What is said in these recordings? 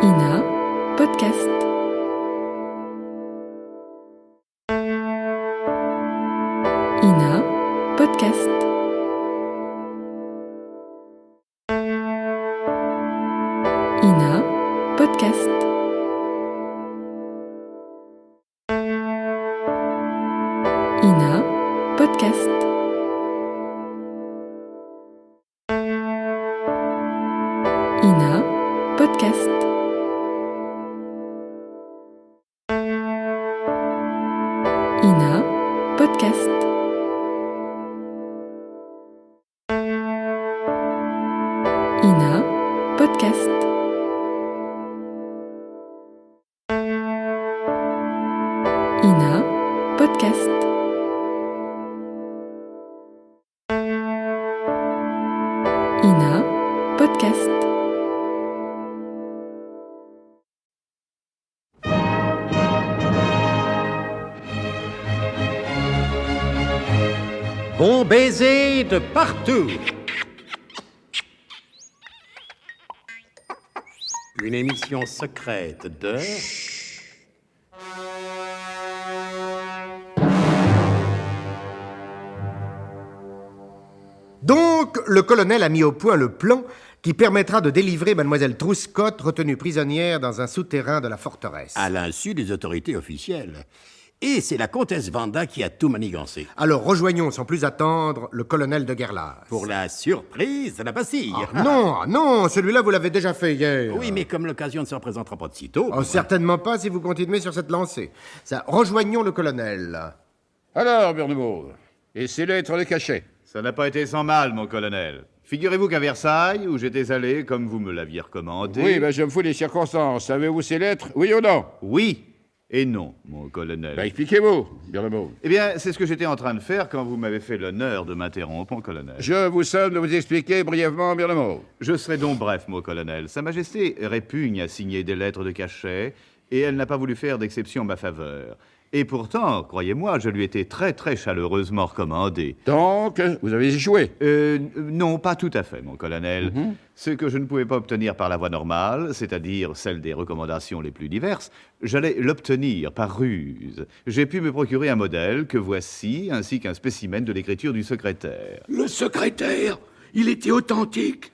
Ina Podcast. Ina Podcast. Ina Podcast. Ina Podcast. Ina Podcast. Ina Podcast. Ina Podcast. Ina Podcast. Ina Podcast. Bon baiser de partout. Une émission secrète de... Donc, le colonel a mis au point le plan qui permettra de délivrer mademoiselle Truscott, retenue prisonnière dans un souterrain de la forteresse. à l'insu des autorités officielles. Et c'est la comtesse Vanda qui a tout manigancé. Alors, rejoignons sans plus attendre le colonel de Guerlas. Pour la surprise de la pastille. Non, celui-là, vous l'avez déjà fait hier. Oui, mais comme l'occasion ne se représentera pas de sitôt... Oh, certainement pas si vous continuez sur cette lancée. Ça, rejoignons le colonel. Alors, Bernemont, et ces lettres de cachet? Ça n'a pas été sans mal, mon colonel. Figurez-vous qu'à Versailles, où j'étais allé, comme vous me l'aviez recommandé... Oui, je me fous des circonstances. Savez-vous ces lettres, oui ou non? Oui et non, mon colonel. Expliquez-vous, Bernemont. Eh bien, c'est ce que j'étais en train de faire quand vous m'avez fait l'honneur de m'interrompre, mon colonel. Je vous somme de vous expliquer brièvement, Bernemont. Je serai donc bref, mon colonel. Sa Majesté répugne à signer des lettres de cachet, et elle n'a pas voulu faire d'exception en ma faveur. Et pourtant, croyez-moi, je lui étais très très chaleureusement recommandé. Donc, vous avez échoué. Non, pas tout à fait, mon colonel. Ce que je ne pouvais pas obtenir par la voie normale, c'est-à-dire celle des recommandations les plus diverses, j'allais l'obtenir par ruse. J'ai pu me procurer un modèle que voici, ainsi qu'un spécimen de l'écriture du secrétaire. Le secrétaire, il était authentique.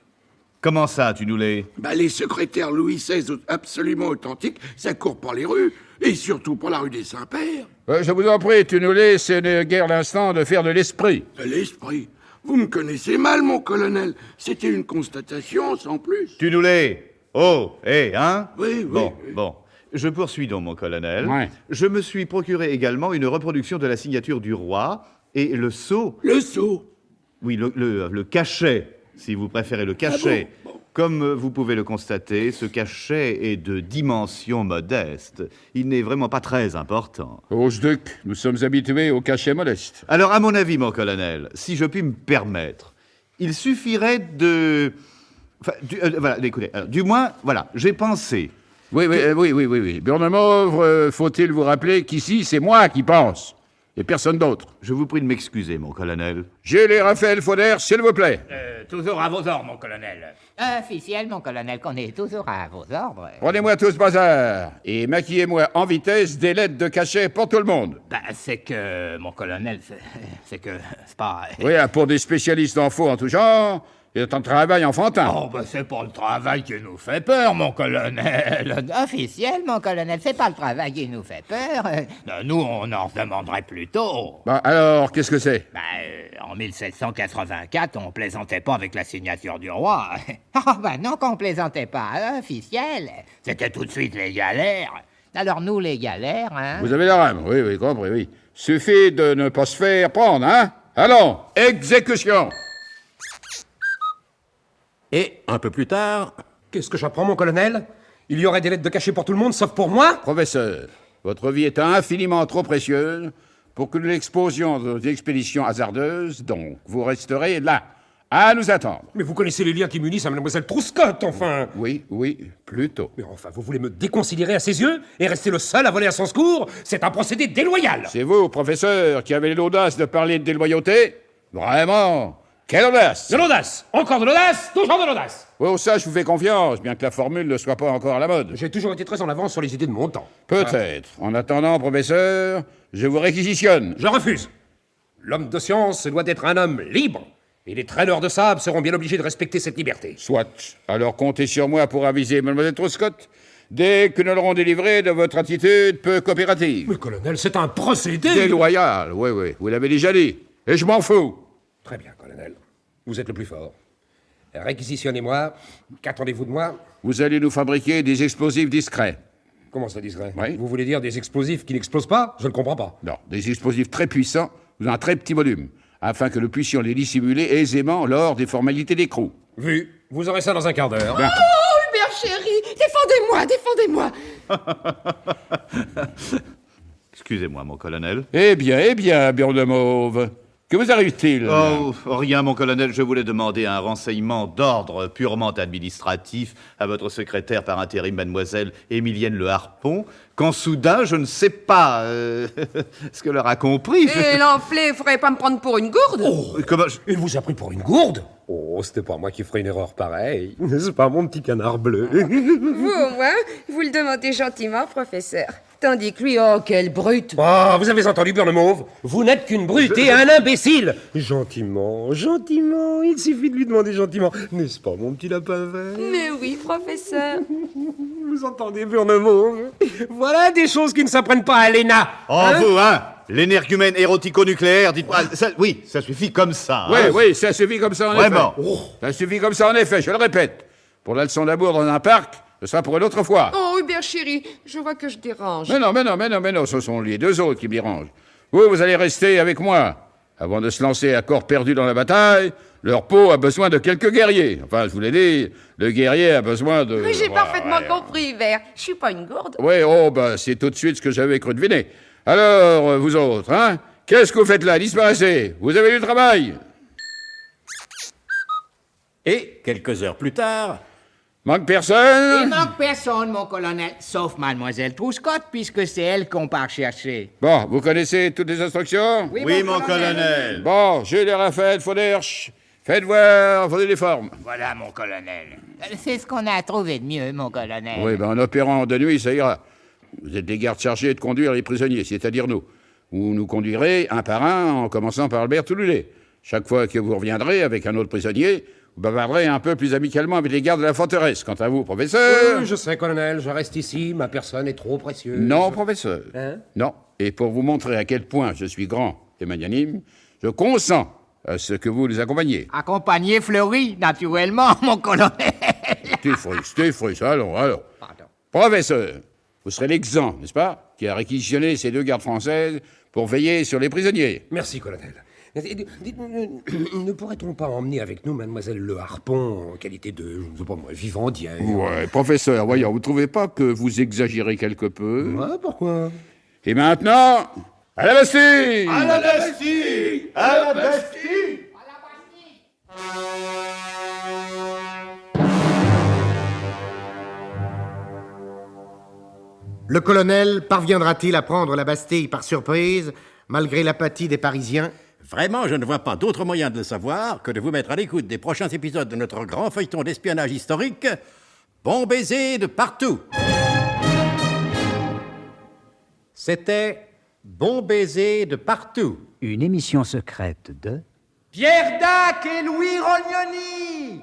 Comment ça, tu nous l'es? Les secrétaires Louis XVI absolument authentiques, ça court par les rues, et surtout par la rue des Saints-Pères. Je vous en prie, tu nous laisses, ce n'est guère l'instant de faire de l'esprit. De l'esprit. Vous me connaissez mal, mon colonel. C'était une constatation, sans plus. Tu nous l'es? Oh, hein? Oui. Bon. Je poursuis donc, mon colonel. Ouais. Je me suis procuré également une reproduction de la signature du roi et le sceau. Le sceau. Oui, le cachet, si vous préférez le cachet. Bon. Comme vous pouvez le constater, ce cachet est de dimension modeste. Il n'est vraiment pas très important. Duc, nous sommes habitués au cachet modeste. Alors, à mon avis, mon colonel, si je puis me permettre, il suffirait de... voilà, écoutez, alors, du moins, voilà, j'ai pensé... Oui. Bernemont, faut-il vous rappeler qu'ici, c'est moi qui pense, et personne d'autre. Je vous prie de m'excuser, mon colonel. J'ai les Raphaël Fauder, s'il vous plaît. Toujours à vos ordres, mon colonel. Officiel, mon colonel, qu'on est toujours à vos ordres. Prenez-moi tous bazar et maquillez-moi en vitesse des lettres de cachet pour tout le monde. C'est que, mon colonel, c'est pas... Oui, pour des spécialistes en faux en tout genre, et un travail enfantin. C'est pas le travail qui nous fait peur, mon colonel. Officiel, mon colonel, c'est pas le travail qui nous fait peur. Nous, on en demanderait plutôt. Alors, qu'est-ce que c'est? En 1784, on plaisantait pas avec la signature du roi. Non qu'on plaisantait pas, officiel. C'était tout de suite les galères. Alors nous, les galères, hein? Vous avez la rame, oui, compris, oui. Suffit de ne pas se faire prendre, hein? Allons, exécution! Et, un peu plus tard... Qu'est-ce que j'apprends, mon colonel? Il y aurait des lettres de cachet pour tout le monde, sauf pour moi? Professeur, votre vie est infiniment trop précieuse pour que nous l'exposions aux expéditions hasardeuses, donc vous resterez là, à nous attendre. Mais vous connaissez les liens qui m'unissent à mademoiselle Truscott, enfin! Oui, plutôt. Mais enfin, vous voulez me déconsidérer à ses yeux et rester le seul à voler à son secours? C'est un procédé déloyal! C'est vous, professeur, qui avez l'audace de parler de déloyauté? Vraiment? Quelle audace! De l'audace! Encore de l'audace! Toujours de l'audace! Oh, ça, je vous fais confiance, bien que la formule ne soit pas encore à la mode. J'ai toujours été très en avance sur les idées de mon temps. Peut-être. En attendant, professeur, je vous réquisitionne. Je refuse. L'homme de science doit être un homme libre. Et les traîneurs de sable seront bien obligés de respecter cette liberté. Soit. Alors comptez sur moi pour aviser Mademoiselle Truscott dès que nous l'aurons délivré de votre attitude peu coopérative. Mais colonel, c'est un procédé... Déloyal, oui, vous l'avez déjà dit. Et je m'en fous. Très bien, colonel. Vous êtes le plus fort. Réquisitionnez-moi. Qu'attendez-vous de moi? Vous allez nous fabriquer des explosifs discrets. Comment ça, discret? Oui. Vous voulez dire des explosifs qui n'explosent pas? Je ne comprends pas. Non, des explosifs très puissants dans un très petit volume, afin que nous puissions les dissimuler aisément lors des formalités d'écrou. Vu. Vous aurez ça dans un quart d'heure. Bien. Oh, Hubert chéri, défendez-moi, défendez-moi. Excusez-moi, mon colonel. Eh bien, Bureau de Mauve. Que vous arrive-t-il? Oh, rien, mon colonel. Je voulais demander un renseignement d'ordre purement administratif à votre secrétaire par intérim, mademoiselle Émilienne Le Harpon, quand soudain, je ne sais pas ce que leur a compris. Et l'enflé, faudrait pas me prendre pour une gourde? Oh, Comment il vous a pris pour une gourde? Oh, c'était pas moi qui ferais une erreur pareille. C'est pas mon petit canard bleu. Vous, au moins, vous le demandez gentiment, professeur. Tandis que lui, oh, quelle brute! Oh, vous avez entendu, Beurre de Mauve? Vous n'êtes qu'une brute et un imbécile! Gentiment, il suffit de lui demander gentiment. N'est-ce pas, mon petit lapin vert? Mais oui, professeur. Vous entendez, Beurre de Mauve? Voilà des choses qui ne s'apprennent pas à l'ENA. Vous, l'énergumène érotico-nucléaire, dites-moi... Oui, ça suffit comme ça. Oui, ça suffit comme ça en Vraiment. effet. Ça suffit comme ça en effet, je le répète. Pour la leçon d'amour dans un parc, ce sera pour une autre fois. Oh, Hubert chéri, je vois que je dérange. Mais non, ce sont les deux autres qui me dérangent. Vous allez rester avec moi. Avant de se lancer à corps perdu dans la bataille, leur peau a besoin de quelques guerriers. Enfin, je vous l'ai dit, le guerrier a besoin de... Mais j'ai parfaitement compris, Hubert. Je suis pas une gourde. Oui, c'est tout de suite ce que j'avais cru deviner. Alors, vous autres, qu'est-ce que vous faites là? Disparaissez. Vous avez du travail. Et, quelques heures plus tard... Manque personne? Il manque personne, mon colonel, sauf mademoiselle Truscott, puisque c'est elle qu'on part chercher. Bon, vous connaissez toutes les instructions? Oui, mon colonel. Bon, j'ai les rafaites, Foderche. Faites voir vos uniformes. Voilà, mon colonel. C'est ce qu'on a trouvé de mieux, mon colonel. Oui, en opérant de nuit, ça ira. Vous êtes des gardes chargés de conduire les prisonniers, c'est-à-dire nous. Vous nous conduirez un par un, en commençant par Albert Touloulet. Chaque fois que vous reviendrez avec un autre prisonnier, vous bavarderez un peu plus amicalement avec les gardes de la forteresse. Quant à vous, professeur... Oui, je sais, colonel, je reste ici, ma personne est trop précieuse. Non, professeur. Non. Et pour vous montrer à quel point je suis grand et magnanime, je consens à ce que vous les accompagniez. Accompagné Fleury, naturellement, mon colonel. C'était fruit, allons. Pardon. Professeur, vous serez l'exemple, n'est-ce pas, qui a réquisitionné ces deux gardes françaises pour veiller sur les prisonniers. Merci, colonel. Ne pourrait-on pas emmener avec nous mademoiselle Le Harpon en qualité de, je ne sais pas moi, vivandière? Ouais, professeur, voyons, vous trouvez pas que vous exagérez quelque peu? Ouais, pourquoi? Et maintenant, à la Bastille! À la Bastille! À la Bastille! Le colonel parviendra-t-il à prendre la Bastille par surprise, malgré l'apathie des Parisiens? Vraiment, je ne vois pas d'autre moyen de le savoir que de vous mettre à l'écoute des prochains épisodes de notre grand feuilleton d'espionnage historique, Bon baiser de partout. C'était Bon baiser de partout. Une émission secrète de... Pierre Dac et Louis Rognoni.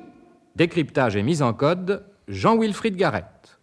Décryptage et mise en code, Jean-Wilfried Garrett.